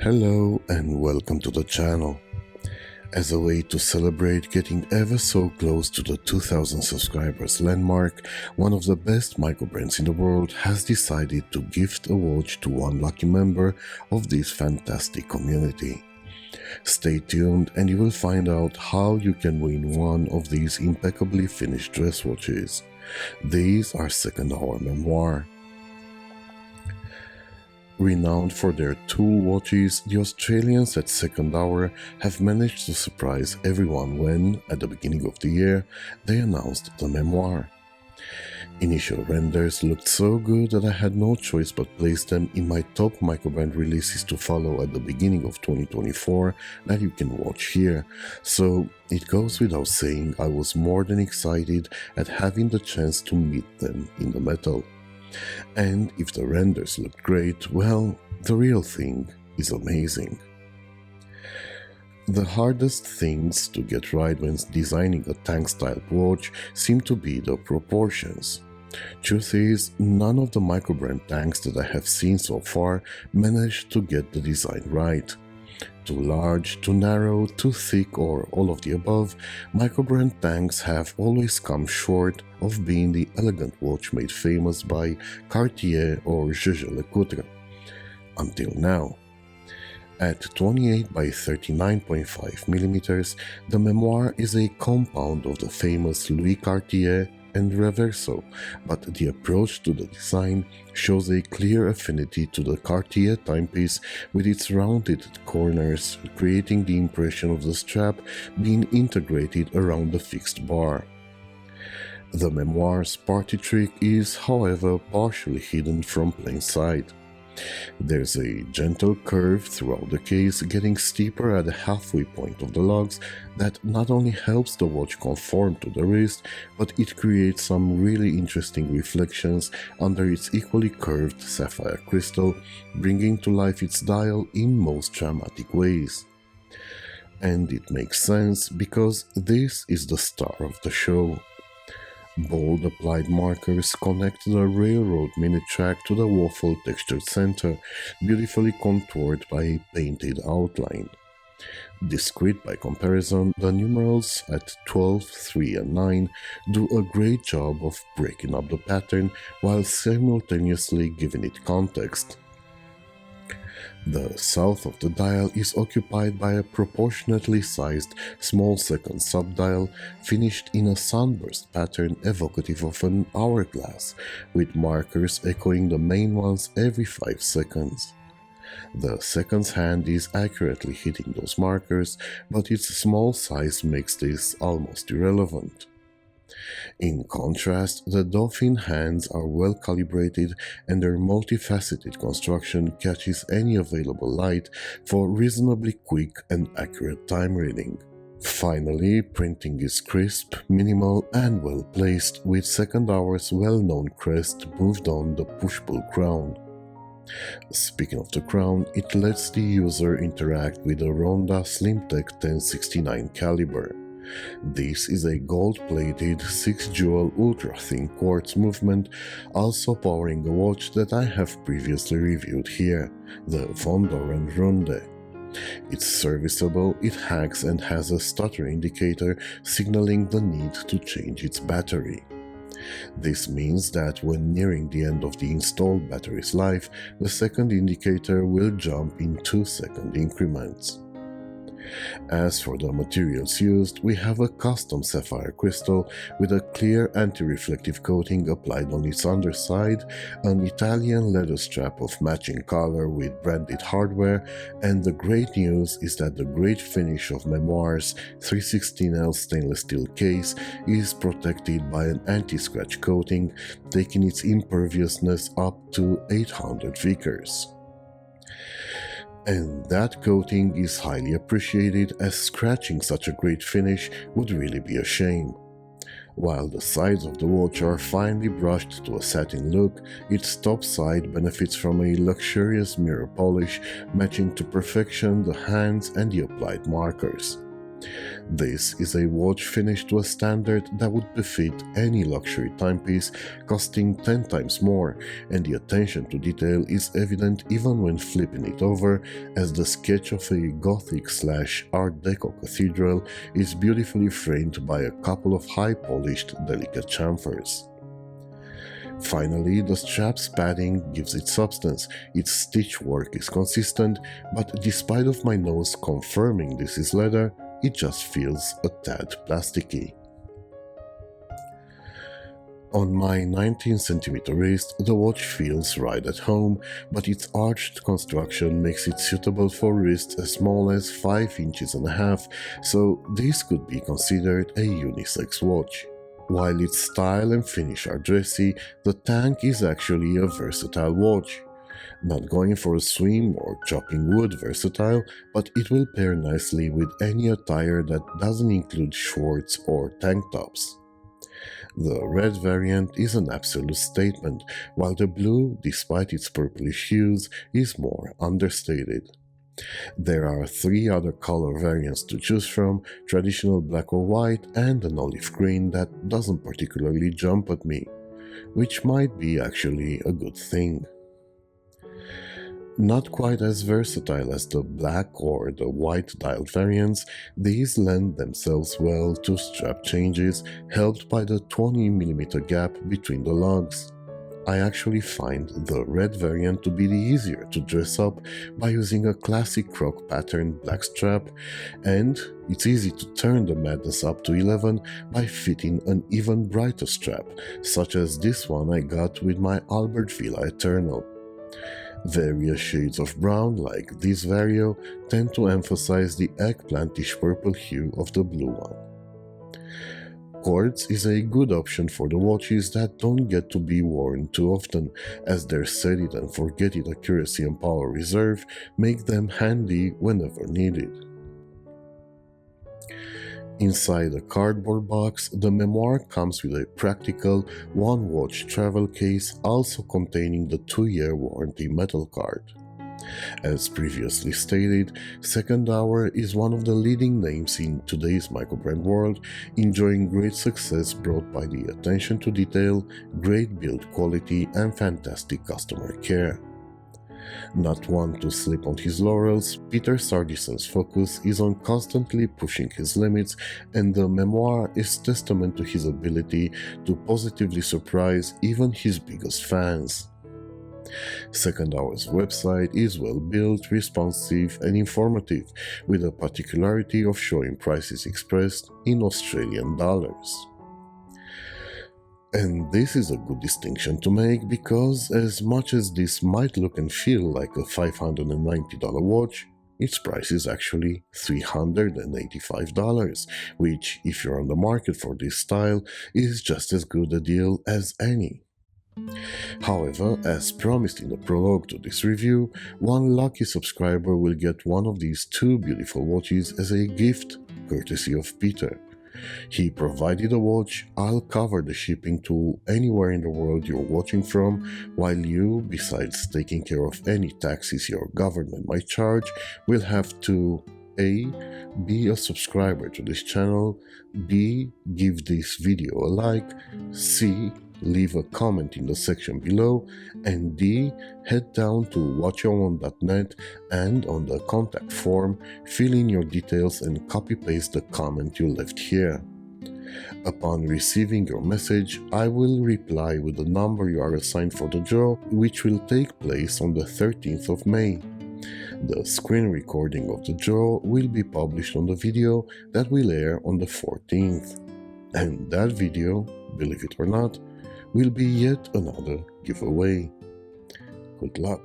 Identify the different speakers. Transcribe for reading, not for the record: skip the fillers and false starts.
Speaker 1: Hello and welcome to the channel. As a way to celebrate getting ever so close to the 2000 subscribers landmark, one of the best microbrands in the world has decided to gift a watch to one lucky member of this fantastic community. Stay tuned and you will find out how you can win one of these impeccably finished dress watches. These are second hour Memoir. Renowned for their tool watches, the Australians at Second Hour have managed to surprise everyone when, at the beginning of the year, they announced the Memoir. Initial renders looked so good that I had no choice but place them in my top microbrand releases to follow at the beginning of 2024 that you can watch here. So it goes without saying I was more than excited at having the chance to meet them in the metal. And if the renders looked great, well, the real thing is amazing. The hardest things to get right when designing a tank-style watch seem to be the proportions. Truth is, none of the microbrand tanks that I have seen so far managed to get the design right. Too large, too narrow, too thick, or all of the above, microbrand tanks have always come short of being the elegant watch made famous by Cartier or Jaeger-LeCoultre. Until now. At 28 by 39.5 mm, the Memoir is a compound of the famous Louis Cartier and Reverso, but the approach to the design shows a clear affinity to the Cartier timepiece with its rounded corners, creating the impression of the strap being integrated around the fixed bar. The Memoir's party trick is, however, partially hidden from plain sight. There's a gentle curve throughout the case, getting steeper at the halfway point of the lugs, that not only helps the watch conform to the wrist, but it creates some really interesting reflections under its equally curved sapphire crystal, bringing to life its dial in most dramatic ways. And it makes sense because this is the star of the show. Bold applied markers connect the railroad minute track to the waffle textured center, beautifully contoured by a painted outline. Discrete by comparison, the numerals at 12, 3 and 9 do a great job of breaking up the pattern while simultaneously giving it context. The south of the dial is occupied by a proportionately sized small second subdial finished in a sunburst pattern evocative of an hourglass, with markers echoing the main ones every 5 seconds. The second's hand is accurately hitting those markers, but its small size makes this almost irrelevant. In contrast, the Dolphin hands are well calibrated and their multifaceted construction catches any available light for reasonably quick and accurate time reading. Finally, printing is crisp, minimal and well placed, with Second Hour's well-known crest moved on the push-pull crown. Speaking of the crown, it lets the user interact with the Ronda SlimTech 1069 caliber. This is a gold-plated 6-jewel ultra-thin quartz movement, also powering a watch that I have previously reviewed here, the Von Doren Runde. It's serviceable, it hacks and has a stutter indicator signaling the need to change its battery. This means that when nearing the end of the installed battery's life, the second indicator will jump in 2-second increments. As for the materials used, we have a custom sapphire crystal with a clear anti-reflective coating applied on its underside, an Italian leather strap of matching color with branded hardware, and the great news is that the great finish of Memoir's 316L stainless steel case is protected by an anti-scratch coating, taking its imperviousness up to 800 Vickers. And that coating is highly appreciated, as scratching such a great finish would really be a shame. While the sides of the watch are finely brushed to a satin look, its top side benefits from a luxurious mirror polish matching to perfection the hands and the applied markers. This is a watch finished to a standard that would befit any luxury timepiece, costing 10 times more, and the attention to detail is evident even when flipping it over, as the sketch of a Gothic/Art Deco cathedral is beautifully framed by a couple of high-polished, delicate chamfers. Finally, the strap's padding gives it substance, its stitch work is consistent, but despite of my nose confirming this is leather, it just feels a tad plasticky. On my 19cm wrist, the watch feels right at home, but its arched construction makes it suitable for wrists as small as 5.5 inches, so this could be considered a unisex watch. While its style and finish are dressy, the tank is actually a versatile watch. Not going for a swim or chopping wood versatile, but it will pair nicely with any attire that doesn't include shorts or tank tops. The red variant is an absolute statement, while the blue, despite its purplish hues, is more understated. There are 3 other color variants to choose from, traditional black or white and an olive green that doesn't particularly jump at me, which might be actually a good thing. Not quite as versatile as the black or the white dialed variants, these lend themselves well to strap changes, helped by the 20mm gap between the lugs. I actually find the red variant to be the easier to dress up by using a classic croc pattern black strap, and it's easy to turn the madness up to 11 by fitting an even brighter strap, such as this one I got with my Albert Villa Eternal. Various shades of brown, like this Vario, tend to emphasize the eggplantish purple hue of the blue one. Cords is a good option for the watches that don't get to be worn too often, as their set it and forget it accuracy and power reserve make them handy whenever needed. Inside a cardboard box, the Memoir comes with a practical one-watch travel case also containing the 2-year warranty metal card. As previously stated, Second Hour is one of the leading names in today's microbrand world, enjoying great success brought by the attention to detail, great build quality, and fantastic customer care. Not one to slip on his laurels, Peter Sardison's focus is on constantly pushing his limits, and the Memoir is testament to his ability to positively surprise even his biggest fans. Second Hour's website is well built, responsive, and informative, with a particularity of showing prices expressed in Australian dollars. And this is a good distinction to make because, as much as this might look and feel like a $590 watch, its price is actually $385, which, if you're on the market for this style, is just as good a deal as any. However, as promised in the prologue to this review, one lucky subscriber will get one of these 2 beautiful watches as a gift, courtesy of Peter. He provided a watch. I'll cover the shipping to anywhere in the world you're watching from, while you, besides taking care of any taxes your government might charge, will have to A. Be a subscriber to this channel, B. Give this video a like, C. Leave a comment in the section below, and D. Head down to watchyourone.net and on the contact form, fill in your details and copy-paste the comment you left here. Upon receiving your message, I will reply with the number you are assigned for the draw, which will take place on the 13th of May. The screen recording of the draw will be published on the video that will air on the 14th. And that video, believe it or not, will be yet another giveaway. Good luck.